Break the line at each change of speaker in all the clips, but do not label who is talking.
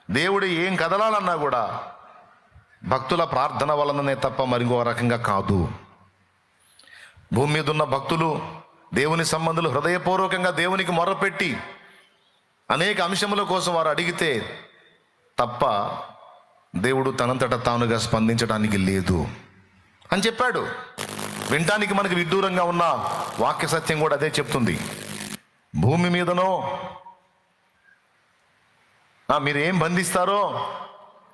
దేవుడు ఏం కదలాలన్నా కూడా భక్తుల ప్రార్థన వలననే తప్ప మరింకో రకంగా కాదు. భూమి మీద ఉన్న భక్తులు, దేవుని సంబంధులు హృదయపూర్వకంగా దేవునికి మొర్రపెట్టి అనేక అంశముల కోసం వారు అడిగితే తప్ప దేవుడు తనంతట తానుగా స్పందించడానికి లేదు అని చెప్పాడు. వినటానికి మనకి విడ్డూరంగా ఉన్న వాక్య సత్యం కూడా అదే చెప్తుంది. భూమి మీదనో మీరు ఏం బంధిస్తారో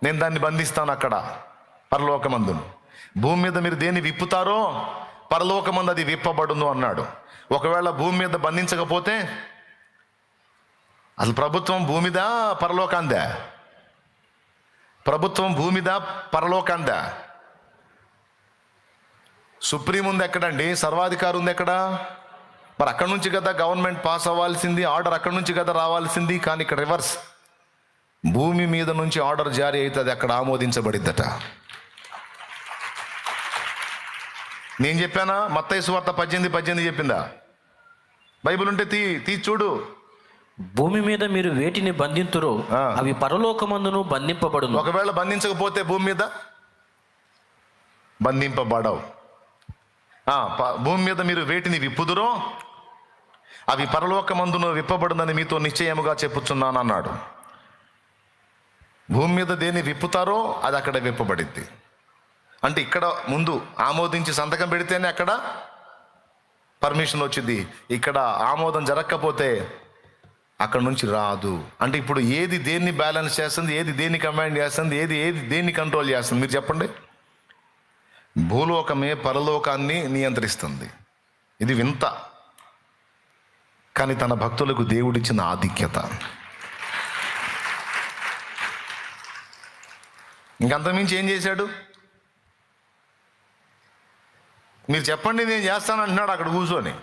నేను దాన్ని బంధిస్తాను అక్కడ పరలోకమందును. భూమి మీద మీరు దేన్ని విప్పుతారో పరలోకమందు అది విప్పబడును అన్నాడు. ఒకవేళ భూమి మీద బంధించకపోతే అసలు ప్రభుత్వం భూమిదా పరలోకాందా? ప్రభుత్వం భూమిదా పరలోకాందా? సుప్రీం ఉంది ఎక్కడండి? సర్వాధికారి ఉంది ఎక్కడ? మరి అక్కడి నుంచి కదా గవర్నమెంట్ పాస్ అవ్వాల్సింది, ఆర్డర్ అక్కడి నుంచి కదా రావాల్సింది. కానీ ఇక్కడ రివర్స్, భూమి మీద నుంచి ఆర్డర్ జారీ అవుతుంది, అక్కడ ఆమోదించబడిద్దట. నేను చెప్పానా? మత్తయి సువార్త 18:18 చెప్పిందా? బైబిల్ ఉంటే తీ చూడు.
భూమి మీద మీరు వేటిని బంధింతురో అవి పరలోకమందును బంధింపబడును.
ఒకవేళ బంధించకపోతే భూమి మీద బంధింపబడవు. భూమి మీద మీరు వేటిని విప్పుదురో అవి పరలోకమందును విప్పబడునని మీతో నిశ్చయముగా చెప్పుచున్నాను అన్నాడు. భూమి మీద దేన్ని విప్పుతారో అది అక్కడ విప్పబడిద్ది. అంటే ఇక్కడ ముందు ఆమోదించి సంతకం పెడితేనే అక్కడ పర్మిషన్ వచ్చింది. ఇక్కడ ఆమోదం జరగకపోతే అక్కడ నుంచి రాదు. అంటే ఇప్పుడు ఏది దేన్ని బ్యాలెన్స్ చేస్తుంది, ఏది దేన్ని కమాండ్ చేస్తుంది, ఏది దేన్ని కంట్రోల్ చేస్తుంది? మీరు చెప్పండి. భూలోకమే పరలోకాన్ని నియంత్రిస్తుంది. ఇది వింత, కానీ తన భక్తులకు దేవుడిచ్చిన ఆధిక్యత. ఇంకంతమించి ఏం చేశాడు? మీరు చెప్పండి నేను చేస్తాను అంటున్నాడు అక్కడ కూర్చొని.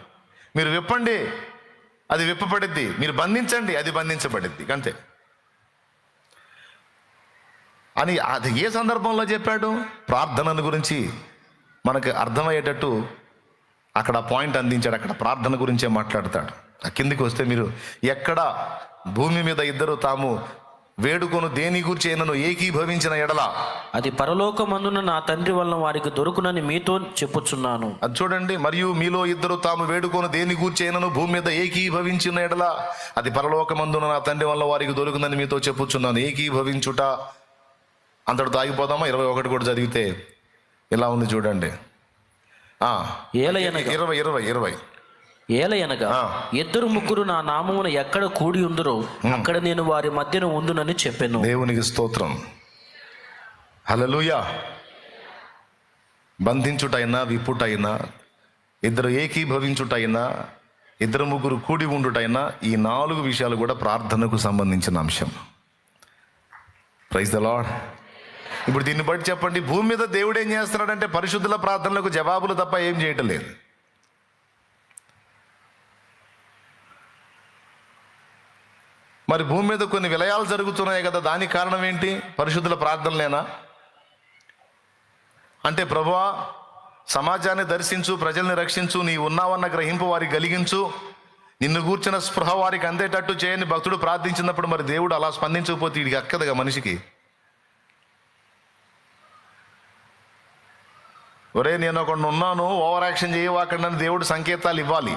మీరు విప్పండి అది విప్పబడిద్ది, మీరు బంధించండి అది బంధించబడిద్ది, అంతే అని. అది ఏ సందర్భంలో చెప్పాడు? ప్రార్థనను గురించి మనకు అర్థమయ్యేటట్టు అక్కడ పాయింట్ అందించాడు. అక్కడ ప్రార్థన గురించే మాట్లాడతాడు. ఆ కిందికి వస్తే మీరు ఎక్కడ భూమి మీద ఇద్దరు తాము వేడుకొను దేని గురించి అయినను ఏకీభవించిన ఎడల
అది పరలోకమందున నా తండ్రి వలన వారికి దొరుకునని మీతో చెప్పుచున్నాను.
అది చూడండి. మరియు మీలో ఇద్దరు తాము వేడుకొను దేని గురించి అయినను భూమి మీద ఏకీభవించిన ఎడల అది పరలోకమందున నా తండ్రి వల్ల వారికి దొరుకునని మీతో చెప్పుచున్నాను. ఏకీభవించుట అంతటితో ఆగిపోదామా? 21 కూడా చదివితే ఇలా ఉంది చూడండి. 20
ఏలయనగా ఇద్దరు ముగ్గురు నా నామమున ఎక్కడ కూడి ఉందరో అక్కడ నేను వారి మధ్యన ఉందునని చెప్పాను.
దేవునికి స్తోత్రం, హల్లెలూయా. బంధించుటైనా విప్పుటైనా, ఇద్దరు ఏకీభవించుటైనా, ఇద్దరు ముగ్గురు కూడి ఉండుటైనా, ఈ 4 విషయాలు కూడా ప్రార్థనకు సంబంధించిన అంశం. Praise the Lord. ఇప్పుడు దీన్ని బట్టి చెప్పండి, భూమి మీద దేవుడు ఏం చేస్తున్నాడంటే పరిశుద్ధుల ప్రార్థనలకు జవాబులు తప్ప ఏం చేయటం లేదు. మరి భూమి మీద కొన్ని విలయాలు జరుగుతున్నాయి కదా, దానికి కారణం ఏంటి? పరిశుద్ధుల ప్రార్థనలేనా? అంటే ప్రభువా సమాజాన్ని దర్శించు, ప్రజల్ని రక్షించు, నీ ఉన్నావన్న గ్రహింపు వారికి కలిగించు, నిన్ను గూర్చిన స్పృహ వారికి అందేటట్టు చేయని భక్తుడు ప్రార్థించినప్పుడు మరి దేవుడు అలా స్పందించకపోతే వీడికి అక్కదగా మనిషికి. ఒరే నేను ఒకడు ఉన్నాను, ఓవర్ యాక్షన్ చేయవాకండి అని దేవుడు సంకేతాలు ఇవ్వాలి.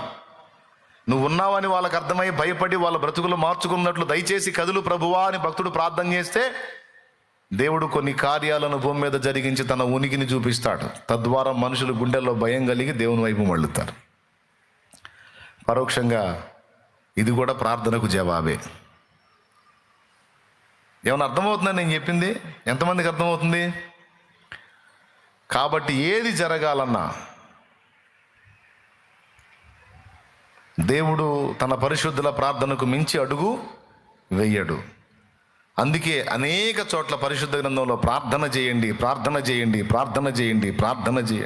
నువ్వు ఉన్నావని వాళ్ళకి అర్థమై భయపడి వాళ్ళ బ్రతుకులు మార్చుకున్నట్లు దయచేసి కదులు ప్రభువా అని భక్తుడు ప్రార్థన చేస్తే దేవుడు కొన్ని కార్యాలను భూమి మీద జరిగించి తన ఉనికిని చూపిస్తాడు. తద్వారా మనుషులు గుండెల్లో భయం కలిగి దేవుని వైపు మళ్ళుతారు. పరోక్షంగా ఇది కూడా ప్రార్థనకు జవాబే. ఏమైనా అర్థమవుతుందని నేను చెప్పింది? ఎంతమందికి అర్థమవుతుంది? కాబట్టి ఏది జరగాలన్నా దేవుడు తన పరిశుద్ధుల ప్రార్థనకు మించి అడుగు వెయ్యడు. అందుకే అనేక చోట్ల పరిశుద్ధ గ్రంథంలో ప్రార్థన చేయండి, ప్రార్థన చేయండి, ప్రార్థన చేయండి, ప్రార్థన చేయండి.